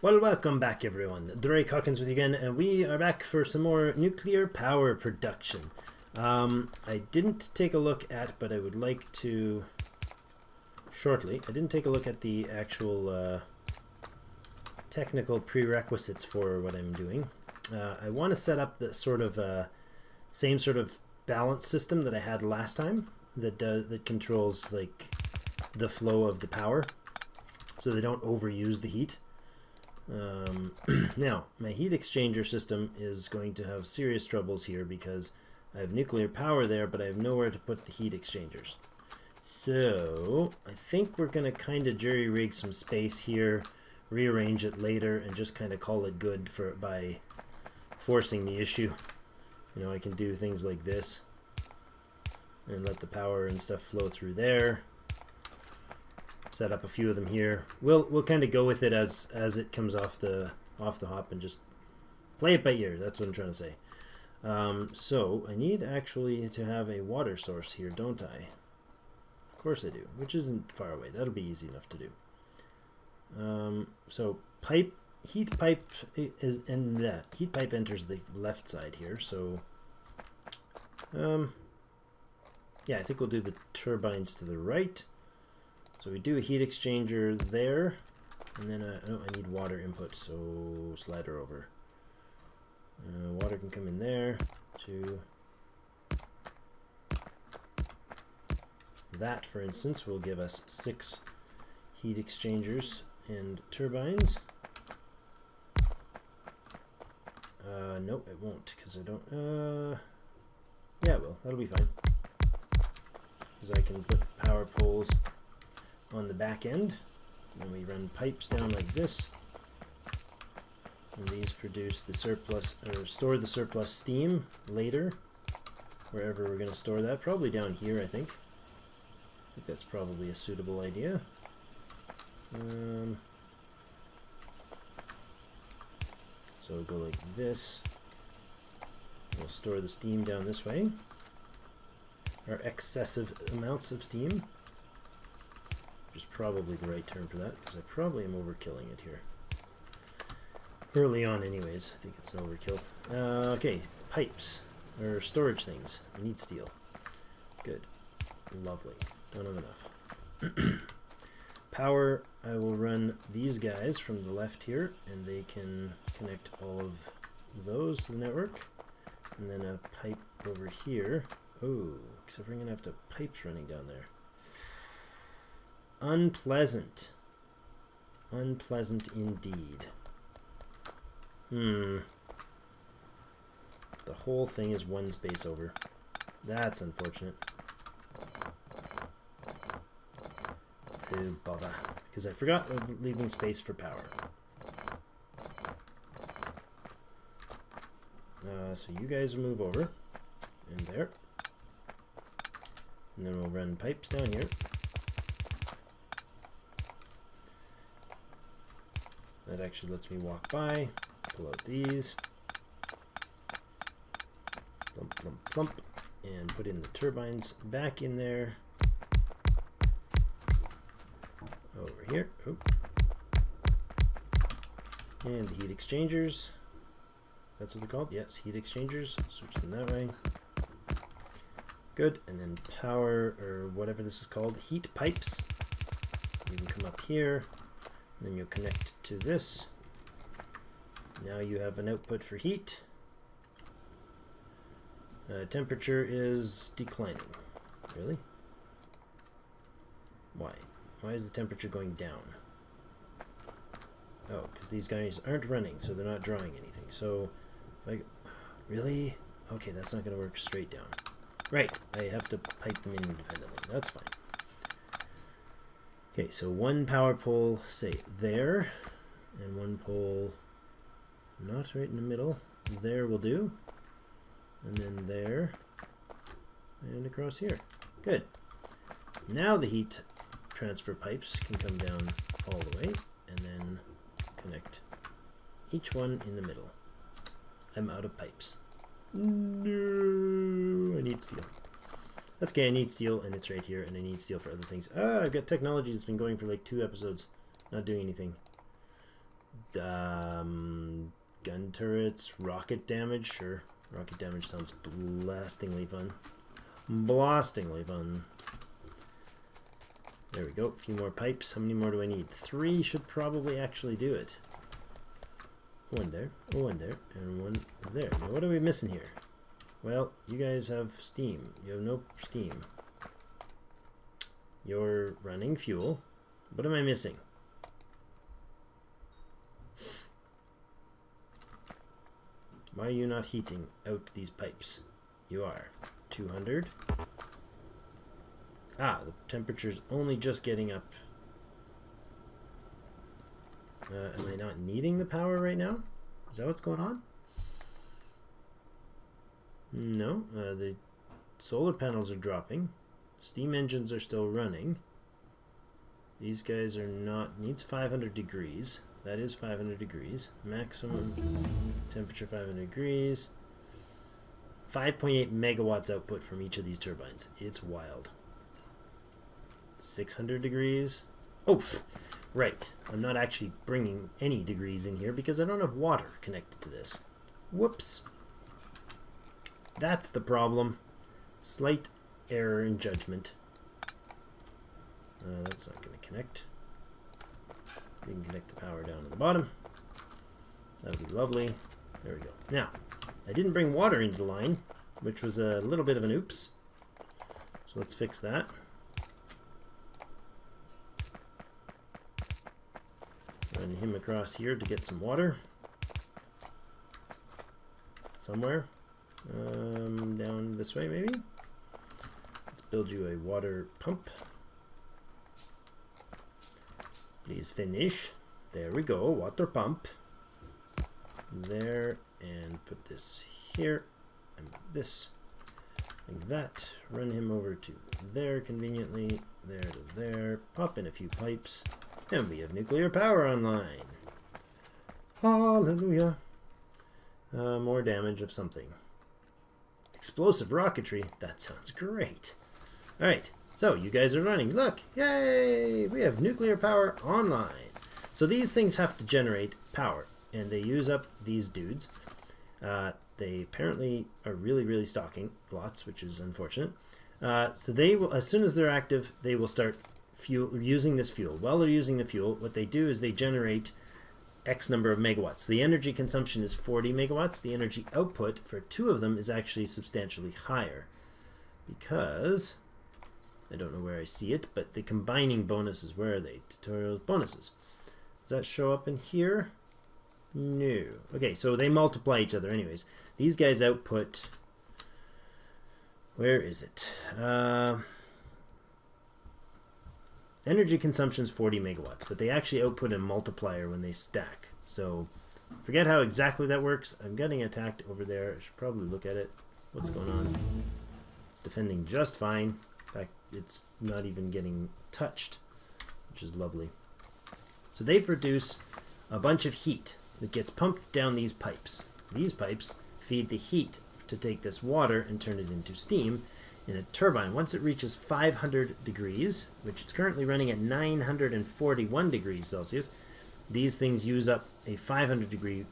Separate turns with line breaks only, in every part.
Well, welcome back everyone. Drake Hawkins with you again, and we are back for some more nuclear power production. I didn't take a look at, but I would like to shortly. I didn't take a look at the actual technical prerequisites for what I'm doing. I want to set up the sort of same sort of balance system that I had last time that controls like the flow of the power, so they don't overuse the heat. Now, my heat exchanger system is going to have serious troubles here because I have nuclear power there, but I have nowhere to put the heat exchangers. So, I think we're going to kind of jury-rig some space here, rearrange it later, and just kind of call it good by forcing the issue. You know, I can do things like this and let the power and stuff flow through there. Set up a few of them here. We'll kind of go with it as it comes off the hop and just play it by ear. That's what I'm trying to say. So I need actually to have a water source here, don't I? Of course I do, which isn't far away. That'll be easy enough to do. So heat pipe is in that heat pipe enters the left side here. So yeah, I think we'll do the turbines to the right. So we do a heat exchanger there, and then I need water input, so slide her over. Water can come in there to that, for instance, will give us 6 heat exchangers and turbines. Nope, it won't, because I don't, yeah, it will, that'll be fine. Because I can put power poles on the back end, and we run pipes down like this, and these produce the surplus, or store the surplus steam later, wherever we're going to store that, probably down here. I think that's probably a suitable idea. So we'll go like this, we'll store the steam down this way, our excessive amounts of steam, which is probably the right term for that, because I probably am overkilling it here. Early on anyways, I think it's an overkill. Okay, pipes, or storage things. I need steel. Good. Lovely. Don't have enough. Power, I will run these guys from the left here, and they can connect all of those to the network. And then a pipe over here. Oh, except we're going to have pipes running down there. Unpleasant. Unpleasant indeed. The whole thing is one space over. That's unfortunate. Oh, bother. Because I forgot leaving space for power. So you guys move over. In there. And then we'll run pipes down here. That actually lets me walk by, pull out these, plump, plump, plump, and put in the turbines back in there. Over here. Oh. And the heat exchangers. That's what they're called? Yes, heat exchangers. Switch them that way. Good. And then power, or whatever this is called, heat pipes. You can come up here. Then you'll connect to this. Now you have an output for heat. Temperature is declining. Really? Why? Why is the temperature going down? Oh, because these guys aren't running, so they're not drawing anything. So, really? Okay, that's not going to work straight down. Right, I have to pipe them in independently. That's fine. Okay, so one power pole, say, there, and one pole not right in the middle. There will do. And then there, and across here. Good. Now the heat transfer pipes can come down all the way, and then connect each one in the middle. I'm out of pipes. No, I need steel. That's okay, I need steel, and it's right here, and I need steel for other things. Ah, I've got technology that's been going for like 2 episodes, not doing anything. Gun turrets, rocket damage, sure. Rocket damage sounds blastingly fun. Blastingly fun. There we go, a few more pipes. How many more do I need? 3 should probably actually do it. One there, and one there. Now what are we missing here? Well, you guys have steam. You have no steam. You're running fuel. What am I missing? Why are you not heating out these pipes? You are. 200. Ah, the temperature's only just getting up. Am I not needing the power right now? Is that what's going on? No, the solar panels are dropping. Steam engines are still running. These guys are not... needs 500 degrees. That is 500 degrees. Maximum temperature 500 degrees. 5.8 megawatts output from each of these turbines. It's wild. 600 degrees. Oh, right. I'm not actually bringing any degrees in here because I don't have water connected to this. Whoops. That's the problem. Slight error in judgment. That's not going to connect. We can connect the power down to the bottom. That would be lovely. There we go. Now, I didn't bring water into the line, which was a little bit of an oops. So let's fix that. Run him across here to get some water. Somewhere. Down this way, maybe? Let's build you a water pump. Please finish. There we go, water pump. There, and put this here, and this, like that. Run him over to there conveniently, there to there. Pop in a few pipes, and we have nuclear power online. Hallelujah. More damage of something. Explosive rocketry. That sounds great. Alright, so you guys are running. Look, yay! We have nuclear power online. So these things have to generate power, and they use up these dudes. They apparently are really stocking lots, which is unfortunate. So they will, as soon as they're active, they will start using this fuel. While they're using the fuel, what they do is they generate X number of megawatts. The energy consumption is 40 megawatts. The energy output for 2 of them is actually substantially higher because I don't know where I see it, but the combining bonuses, where are they? Tutorials, bonuses. Does that show up in here? No. Okay, so they multiply each other anyways. These guys output, where is it? Energy consumption is 40 megawatts, but they actually output a multiplier when they stack. So forget how exactly that works. I'm getting attacked over there. I should probably look at it. What's going on? It's defending just fine. In fact, it's not even getting touched, which is lovely. So they produce a bunch of heat that gets pumped down these pipes. These pipes feed the heat to take this water and turn it into steam in a turbine. Once it reaches 500 degrees, which it's currently running at 941 degrees Celsius, these things use up a 500 degree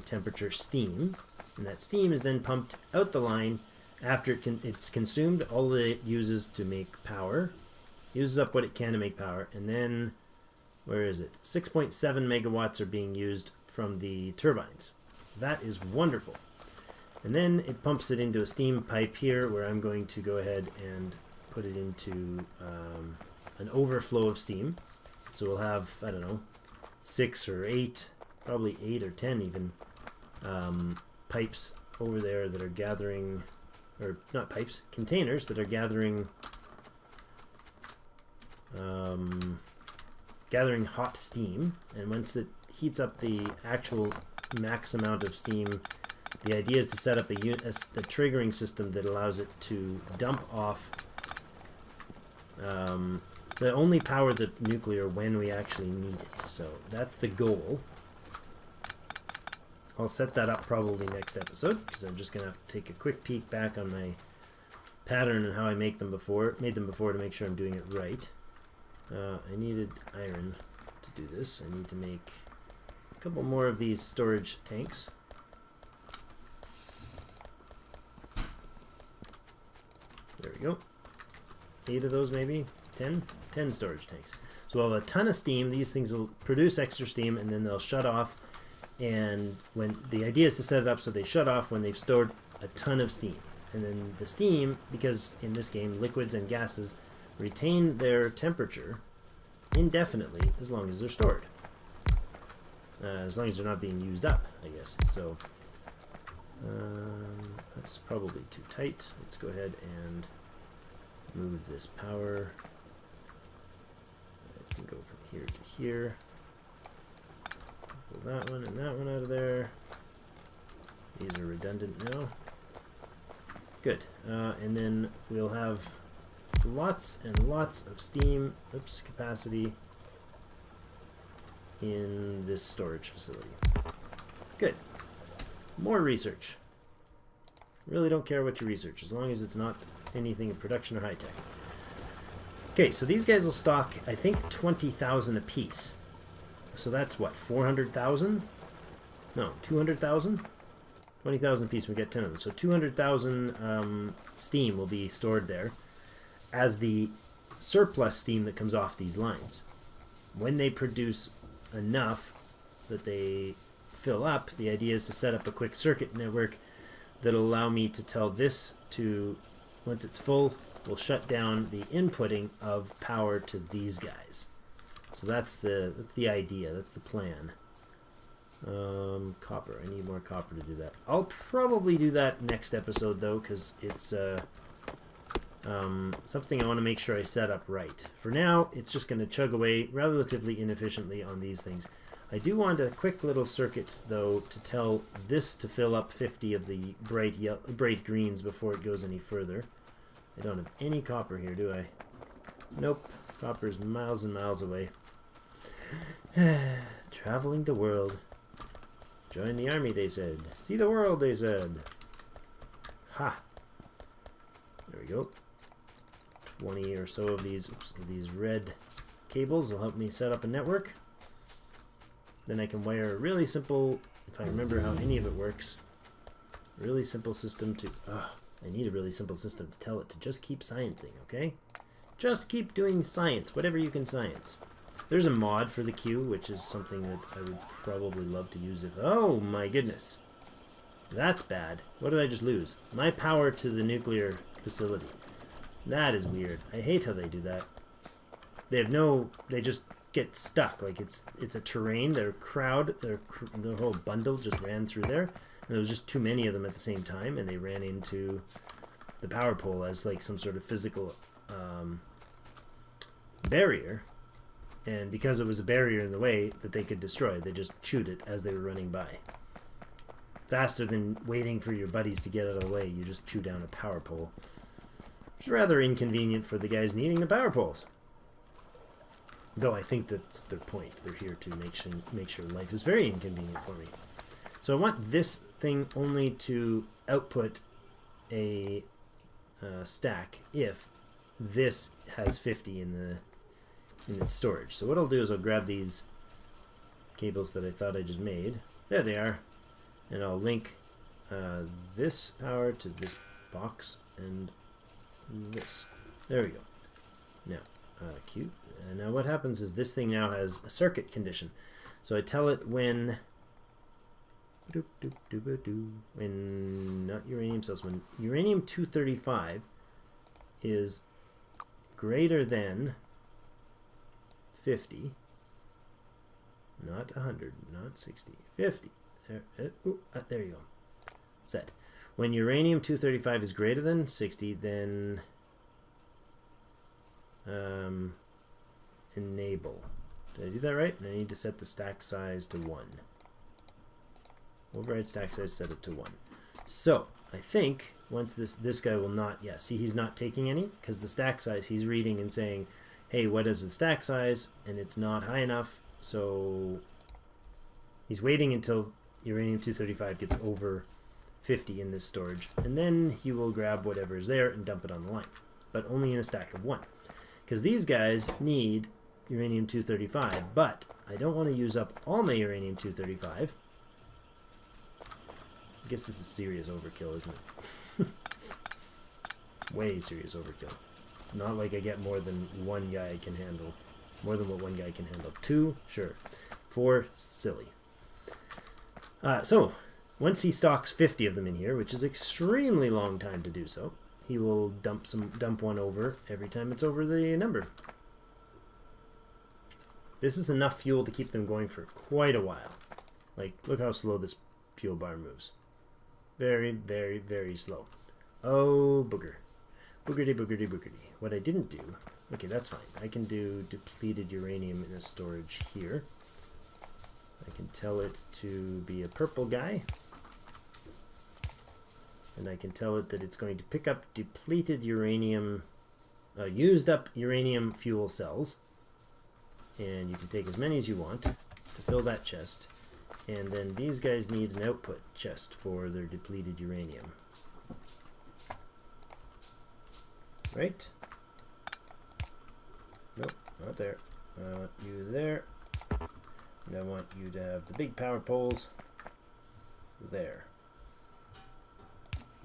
temperature steam, and that steam is then pumped out the line after it's consumed. All that it uses to make power, uses up what it can to make power, and then, where is it? 6.7 megawatts are being used from the turbines. That is wonderful. And then it pumps it into a steam pipe here, where I'm going to go ahead and put it into an overflow of steam. So we'll have, I don't know, 6 or 8, probably 8 or 10 even, pipes over there that are gathering, or not pipes, containers that are gathering gathering hot steam. And once it heats up the actual max amount of steam, the idea is to set up a triggering system that allows it to dump off that only power the nuclear when we actually need it. So that's the goal. I'll set that up probably next episode, because I'm just gonna have to take a quick peek back on my pattern and how I made them before to make sure I'm doing it right. I needed iron to do this. I need to make couple more of these storage tanks. There we go. 8 of those maybe? 10? 10 storage tanks. So we'll have a ton of steam. These things will produce extra steam and then they'll shut off. And when the idea is to set it up so they shut off when they've stored a ton of steam. And then the steam, because in this game liquids and gases retain their temperature indefinitely as long as they're stored. As long as they're not being used up, I guess. So that's probably too tight. Let's go ahead and move this power. I can go from here to here. Pull that one and that one out of there. These are redundant now. Good. And then we'll have lots and lots of steam, capacity in this storage facility. Good. More research. Really don't care what you research, as long as it's not anything in production or high-tech. Okay, so these guys will stock, I think, 20,000 apiece. So that's what, 400,000? No, 200,000? 20,000 apiece, we get 10 of them. So 200,000 steam will be stored there as the surplus steam that comes off these lines. When they produce enough that they fill up, the idea is to set up a quick circuit network that'll allow me to tell this to, once it's full, will shut down the inputting of power to these guys. So that's the idea, that's the plan. Copper, I need more copper to do that. I'll probably do that next episode though, because it's something I want to make sure I set up right. For now, it's just going to chug away relatively inefficiently on these things. I do want a quick little circuit though to tell this to fill up 50 of the bright greens before it goes any further. I don't have any copper here, do I? Nope. Copper's miles and miles away. Traveling the world. Join the army, they said. See the world, they said. Ha! There we go. 20 or so of these red cables will help me set up a network. Then I can wire a really simple, if I remember how any of it works, really simple system to... I need a really simple system to tell it to just keep sciencing, okay? Just keep doing science, whatever you can science. There's a mod for the queue, which is something that I would probably love to use if... Oh my goodness. That's bad. What did I just lose? My power to the nuclear facility. That is weird. I hate how they do that. They have no... They just get stuck. Like it's a terrain. Their whole bundle just ran through there. And there was just too many of them at the same time, and they ran into the power pole as like some sort of physical barrier. And because it was a barrier in the way that they could destroy, they just chewed it as they were running by. Faster than waiting for your buddies to get out of the way, you just chew down a power pole. Which is rather inconvenient for the guys needing the power poles. Though I think that's their point. They're here to make sure life is very inconvenient for me. So I want this thing only to output a stack if this has 50 in its storage. So what I'll do is I'll grab these cables that I thought I just made. There they are. And I'll link this power to this box and this. There we go. Now, cute. And now what happens is this thing now has a circuit condition. So I tell it when not uranium cells, when uranium-235 is greater than 50, not 100, not 60, 50. There you go. Set. When uranium-235 is greater than 60, then enable. Did I do that right? And I need to set the stack size to 1. Override stack size, set it to 1. So, I think once this guy will not, yeah, see he's not taking any, because the stack size, he's reading and saying, hey, what is the stack size? And it's not high enough, so he's waiting until uranium-235 gets over 50 in this storage, and then he will grab whatever is there and dump it on the line, but only in a stack of 1. Because these guys need uranium-235, but I don't want to use up all my uranium-235. I guess this is serious overkill, isn't it? Way serious overkill. It's not like I get more than one guy can handle. More than what one guy can handle. 2, sure. 4, silly. So, once he stocks 50 of them in here, which is extremely long time to do so, he will dump one over every time it's over the number. This is enough fuel to keep them going for quite a while. Like, look how slow this fuel bar moves. Very, very, very slow. Oh, booger. Boogerty, boogerty, boogerty. What I didn't do... Okay, that's fine. I can do depleted uranium in a storage here. I can tell it to be a purple guy. And I can tell it that it's going to pick up depleted uranium, used up uranium fuel cells. And you can take as many as you want to fill that chest. And then these guys need an output chest for their depleted uranium. Right? Nope, not there. I want you there. And I want you to have the big power poles there.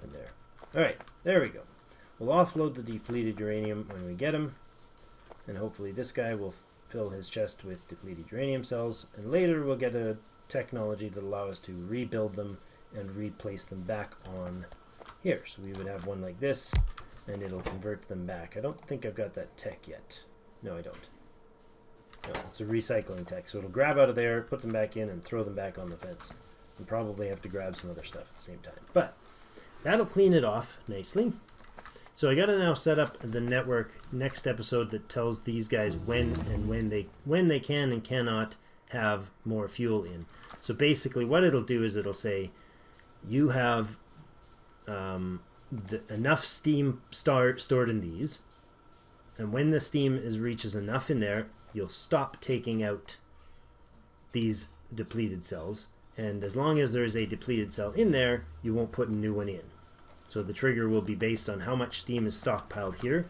And there. Alright, there we go. We'll offload the depleted uranium when we get him. And hopefully this guy will fill his chest with depleted uranium cells. And later we'll get a technology that allow us to rebuild them and replace them back on here. So we would have one like this, and it'll convert them back. I don't think I've got that tech yet. No, I don't. No, it's a recycling tech. So it'll grab out of there, put them back in, and throw them back on the fence. And probably have to grab some other stuff at the same time. But that'll clean it off nicely. So I got to now set up the network next episode that tells these guys when they can and cannot have more fuel in. So basically what it'll do is it'll say you have enough steam stored in these, and when the steam reaches enough in there, you'll stop taking out these depleted cells, and as long as there is a depleted cell in there, you won't put a new one in. So the trigger will be based on how much steam is stockpiled here.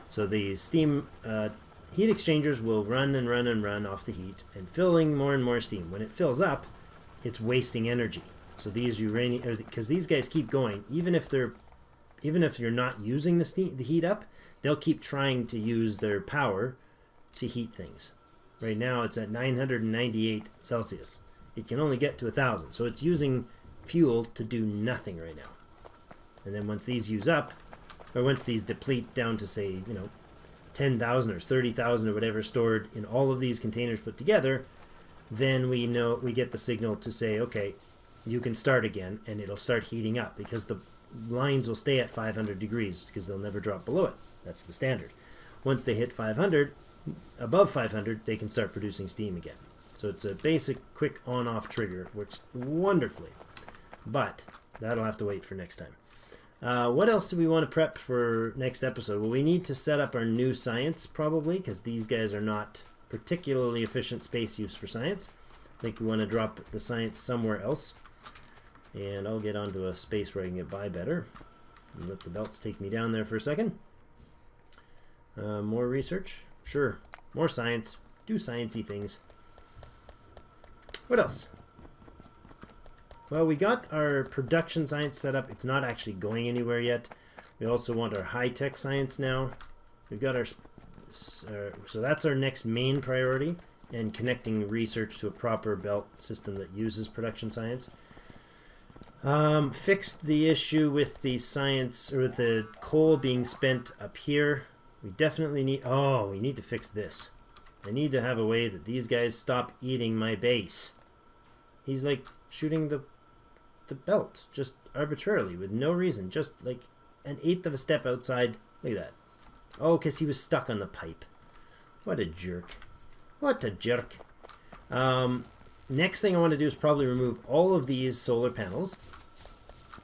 So the steam heat exchangers will run and run and run off the heat and filling more and more steam. When it fills up, it's wasting energy. So these uranium, because these guys keep going, even if you're not using the heat up, they'll keep trying to use their power to heat things. Right now it's at 998 Celsius. It can only get to 1,000, so it's using fuel to do nothing right now. And then once these use up, or once these deplete down to, say, 10,000 or 30,000 or whatever stored in all of these containers put together, then we get the signal to say, okay, you can start again, and it'll start heating up, because the lines will stay at 500 degrees because they'll never drop below it. That's the standard. Once they hit 500, above 500, they can start producing steam again. So it's a basic quick on-off trigger. Works wonderfully. But that'll have to wait for next time. What else do we want to prep for next episode? Well, we need to set up our new science, probably, because these guys are not particularly efficient space use for science. I think we want to drop the science somewhere else. And I'll get onto a space where I can get by better. And let the belts take me down there for a second. More research? Sure. More science. Do sciencey things. What else? Well, we got our production science set up. It's not actually going anywhere yet. We also want our high-tech science now. We've got our... So that's our next main priority, and connecting research to a proper belt system that uses production science. Fixed the issue with the science, or with the coal being spent up here. We definitely need... Oh, we need to fix this. I need to have a way that these guys stop eating my base. He's like shooting the belt just arbitrarily with no reason, just like an eighth of a step outside. Look at that. Oh, because he was stuck on the pipe. What a jerk. What a jerk. Next thing I want to do is probably remove all of these solar panels,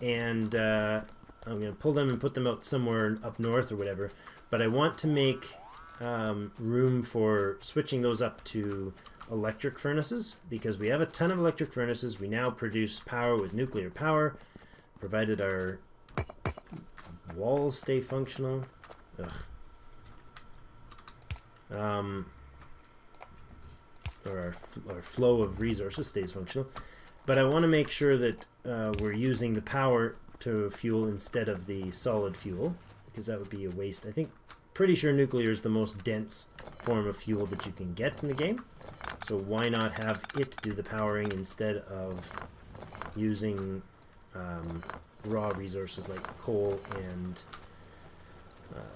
and I'm going to pull them and put them out somewhere up north or whatever, but I want to make room for switching those up to electric furnaces, because we have a ton of electric furnaces. We now produce power with nuclear power, provided our walls stay functional. Ugh. or our flow of resources stays functional. But I want to make sure that we're using the power to fuel instead of the solid fuel, because that would be a waste. I think, pretty sure nuclear is the most dense form of fuel that you can get in the game. So why not have it do the powering instead of using raw resources like coal and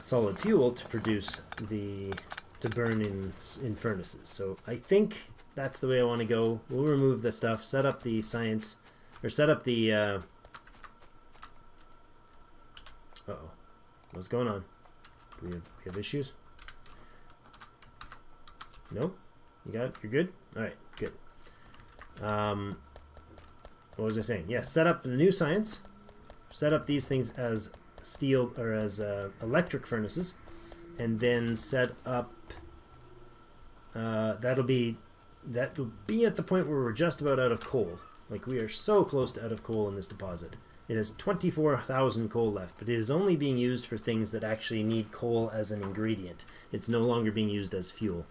solid fuel to produce to burn in furnaces. So I think that's the way I want to go. We'll remove the stuff, set up the science, or set up the uh-oh. What's going on? Do we have issues? No? You're good? Alright, good. What was I saying? Yeah, set up the new science. Set up these things as steel or as electric furnaces, and then set up that'll be at the point where we're just about out of coal. Like, we are so close to out of coal in this deposit. It has 24,000 coal left, but it is only being used for things that actually need coal as an ingredient. It's no longer being used as fuel,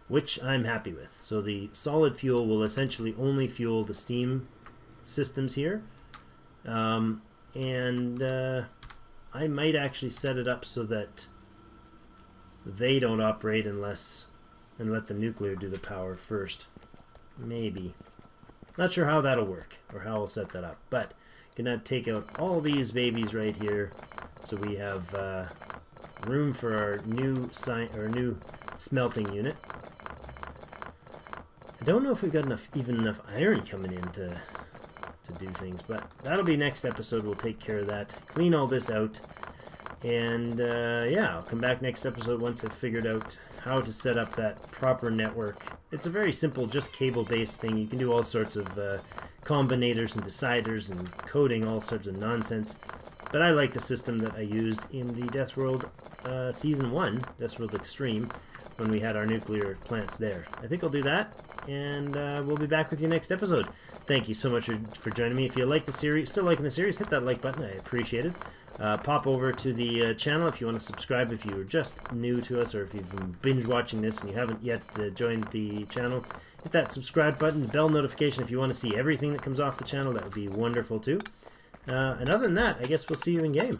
which I'm happy with. So the solid fuel will essentially only fuel the steam systems here, and I might actually set it up so that they don't operate and let the nuclear do the power first. Maybe. Not sure how that'll work or how I'll set that up, but gonna take out all these babies right here so we have room for our new smelting unit. I don't know if we've got even enough iron coming in to do things, but that'll be next episode. We'll take care of that, clean all this out, and yeah, I'll come back next episode once I've figured out how to set up that proper network. It's a very simple, just cable-based thing. You can do all sorts of combinators and deciders and coding, all sorts of nonsense, but I like the system that I used in the Deathworld Season 1, Deathworld Extreme, when we had our nuclear plants there. I think I'll do that, and we'll be back with you next episode. Thank you so much for joining me. If you like the series, still liking the series, hit that like button. I appreciate it. Pop over to the channel if you want to subscribe if you're just new to us, or if you've been binge watching this and you haven't yet joined the channel. Hit that subscribe button, bell notification if you want to see everything that comes off the channel. That would be wonderful too. And other than that, I guess we'll see you in game.